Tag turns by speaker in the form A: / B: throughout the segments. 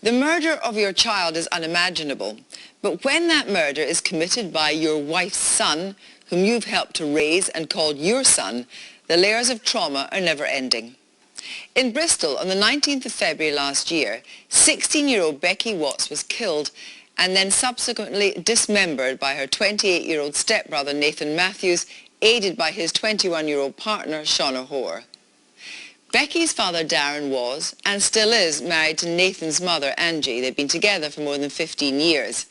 A: The murder of your child is unimaginable, but when that murder is committed by your wife's son, whom you've helped to raise and called your son, the layers of trauma are never ending. In Bristol, on the 19th of February last year, 16-year-old Becky Watts was killed and then subsequently dismembered by her 28-year-old stepbrother Nathan Matthews, aided by his 21-year-old partner Shauna Hoare. Becky's father Darren was, and still is, married to Nathan's mother Angie. They've been together for more than 15 years.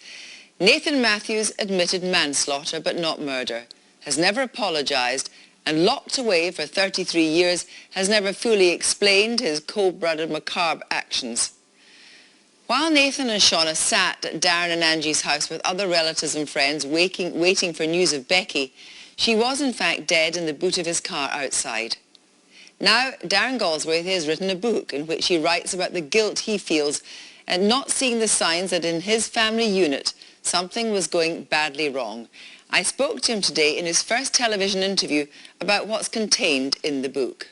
A: Nathan Matthews admitted manslaughter but not murder, has never apologised, and locked away for 33 years has never fully explained his cold-blooded macabre actions. While Nathan and Shauna sat at Darren and Angie's house with other relatives and friends waiting for news of Becky, she was in fact dead in the boot of his car outside. Now, Darren Galsworthy has written a book in which he writes about the guilt he feels at not seeing the signs that in his family unit something was going badly wrong. I spoke to him today in his first television interview about what's contained in the book.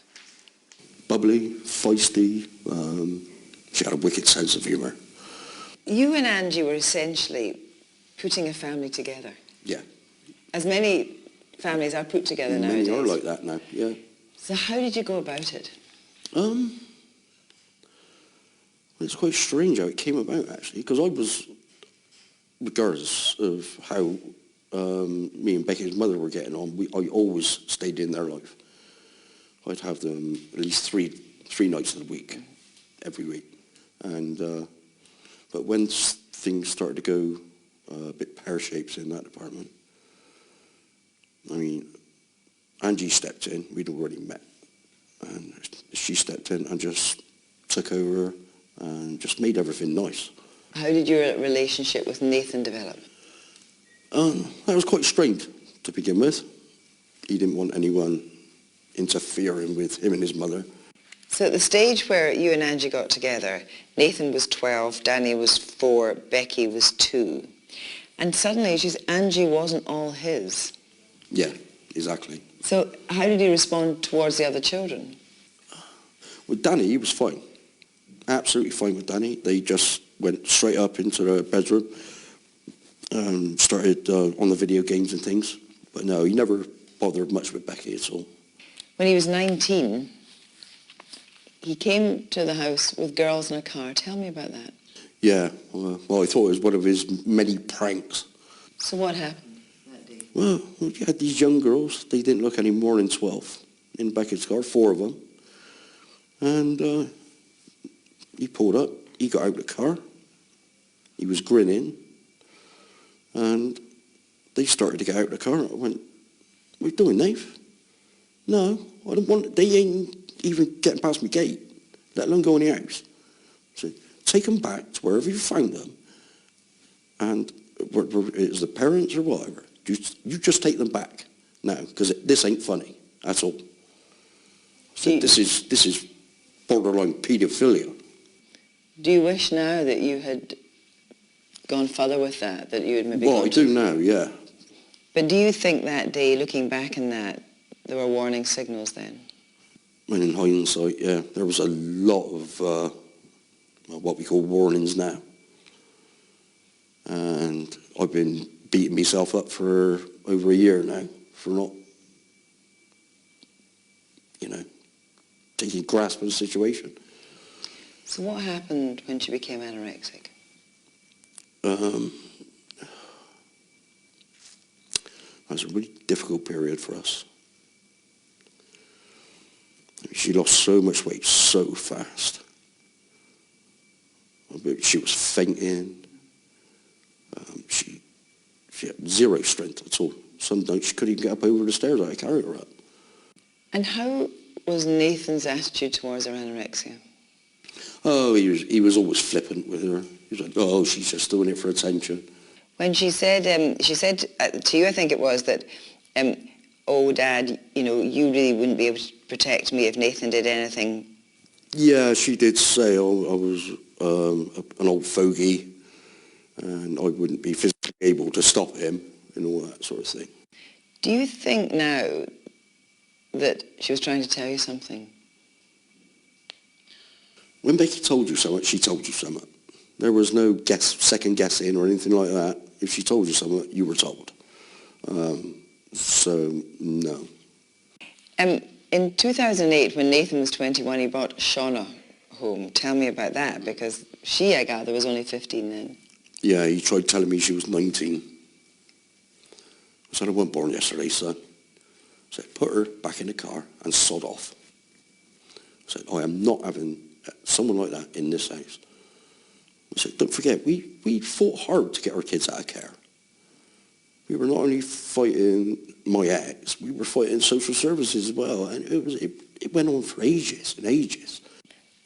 B: Bubbly, feisty, she had a wicked sense of humour.
A: You and Angie were essentially putting a family together.
B: Yeah.
A: As many families are put together nowadays.
B: Many are like that now, yeah.
A: So how did you go about it?
B: It's quite strange how it came about, actually, because I was, regardless of how me and Becky's mother were getting on, I always stayed in their life. I'd have them at least three nights of the week, every week. And but when things started to go a bit pear-shaped in that department, I mean, Angie stepped in. We'd already met, and she stepped in and just took over and just made everything nice.
A: How did your relationship with Nathan develop?
B: That was quite strained to begin with. He didn't want anyone interfering with him and his mother.
A: So at the stage where you and Angie got together, Nathan was 12, Danny was 4, Becky was 2. And suddenly Angie wasn't all his.
B: Yeah, exactly.
A: So how did he respond towards the other children?
B: With Danny, he was fine. Absolutely fine with Danny. They just went straight up into the bedroom and started on the video games and things. But no, he never bothered much with Becky at all.
A: When he was 19, he came to the house with girls in a car. Tell me about that.
B: Yeah, well, I thought it was one of his many pranks.
A: So what happened that day?
B: Well, you had these young girls. They didn't look any more than 12 in Becky's car, 4 of them. And he pulled up. He got out of the car. He was grinning. And they started to get out of the car. I went, "What are you doing, Nave?" "No, I don't want, they ain't even getting past my gate, let alone go in the house." So take them back to wherever you found them, and it's the parents or whatever. You just take them back now, because this ain't funny at all. So this is borderline paedophilia.
A: Do you wish now that you had gone further with that you had maybe...
B: Well, I do now, yeah.
A: But do you think that day, looking back on that, there were warning signals then?
B: And in hindsight, yeah, there was a lot of what we call warnings now. And I've been beating myself up for over a year now for not, taking grasp of the situation.
A: So what happened when she became anorexic?
B: That was a really difficult period for us. She lost so much weight so fast. She was fainting. She had zero strength at all. Some nights she couldn't even get up over the stairs. I carried her up.
A: And how was Nathan's attitude towards her anorexia?
B: Oh, he was always flippant with her. He was like, "Oh, she's just doing it for attention."
A: When she said to you, I think it was, that, "Oh, Dad, you really wouldn't be able to protect me if Nathan did anything."
B: Yeah, she did say I was an old fogey and I wouldn't be physically able to stop him and all that sort of thing.
A: Do you think now that she was trying to tell you something?
B: When Becky told you something, she told you something. There was no second guessing or anything like that. If she told you something, you were told. So, no.
A: In 2008, when Nathan was 21, he brought Shauna home. Tell me about that, because she, I gather, was only 15 then.
B: Yeah, he tried telling me she was 19. I said, I wasn't born yesterday, son. I said, put her back in the car and sod off. I said, I am not having someone like that in this house. I said, don't forget, we fought hard to get our kids out of care. We were not only fighting my ex, we were fighting social services as well, and it went on for ages and ages.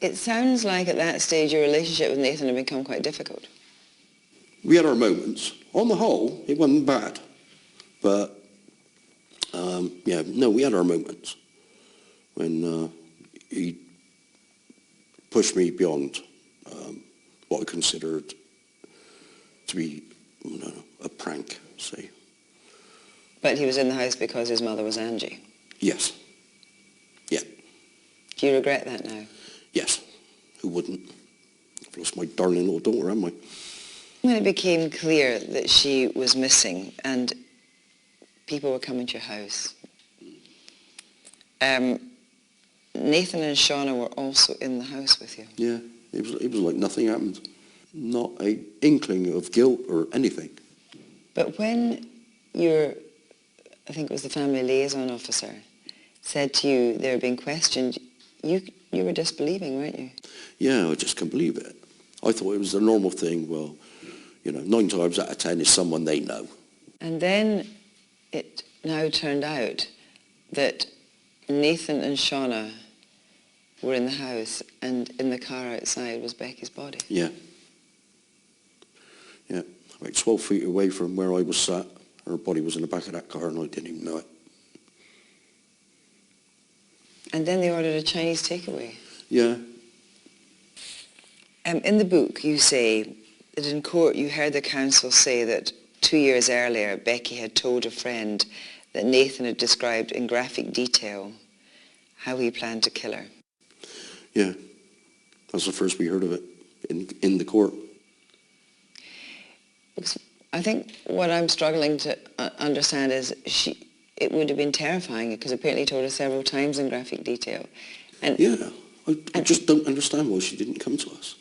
A: It sounds like at that stage your relationship with Nathan had become quite difficult.
B: We had our moments. On the whole, it wasn't bad. But, we had our moments when he pushed me beyond what I considered to be a prank, say.
A: But he was in the house because his mother was Angie.
B: Yes. Yeah.
A: Do you regret that now?
B: Yes. Who wouldn't? I've lost my darling little daughter, haven't I?
A: When it became clear that she was missing and people were coming to your house, Nathan and Shauna were also in the house with you.
B: Yeah. It was like nothing happened. Not an inkling of guilt or anything.
A: But when I think it was the family liaison officer, said to you they were being questioned, you were disbelieving, weren't you?
B: Yeah, I just couldn't believe it. I thought it was the normal thing. Well, 9 times out of 10 is someone they know.
A: And then it now turned out that Nathan and Shauna were in the house, and in the car outside was Becky's body.
B: Yeah. Yeah, about 12 feet away from where I was sat. Her body was in the back of that car and I didn't even know it.
A: And then they ordered a Chinese takeaway.
B: Yeah.
A: In the book you say that in court you heard the counsel say that 2 years earlier Becky had told a friend that Nathan had described in graphic detail how he planned to kill her.
B: Yeah, that's the first we heard of it in the court.
A: Because I think what I'm struggling to understand is it would have been terrifying because apparently he told her several times in graphic detail. And
B: yeah, I just don't understand why she didn't come to us.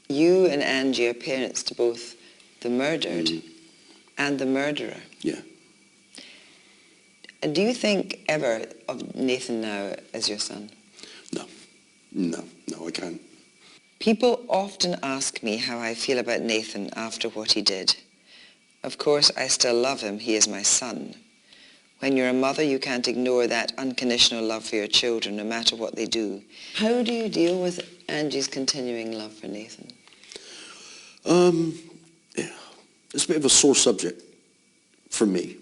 A: You and Angie are parents to both the murdered and the murderer.
B: Yeah.
A: Do you think ever of Nathan now as your son?
B: No, I can't.
A: People often ask me how I feel about Nathan after what he did. Of course, I still love him. He is my son. When you're a mother, you can't ignore that unconditional love for your children, no matter what they do. How do you deal with Angie's continuing love for Nathan?
B: Yeah, it's a bit of a sore subject for me.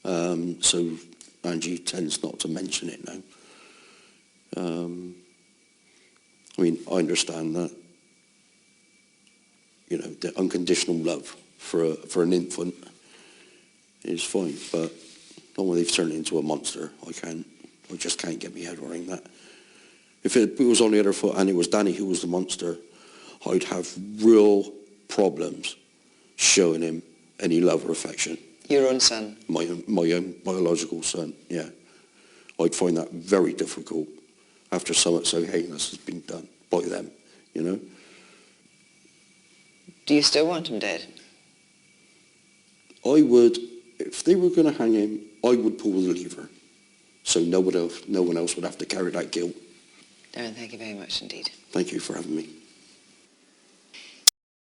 B: So Angie tends not to mention it now. I understand that, the unconditional love for an infant is fine, but not when they've turned it into a monster. I just can't get my head around that. If it was on the other foot and it was Danny who was the monster, I'd have real problems showing him any love or affection.
A: Your own son?
B: My own biological son, yeah. I'd find that very difficult after something so heinous has been done by them, Do
A: you still want him dead?
B: I would, if they were going to hang him, I would pull the lever. So no one else would have to carry that guilt.
A: Darren, thank you very much indeed.
B: Thank you for having me.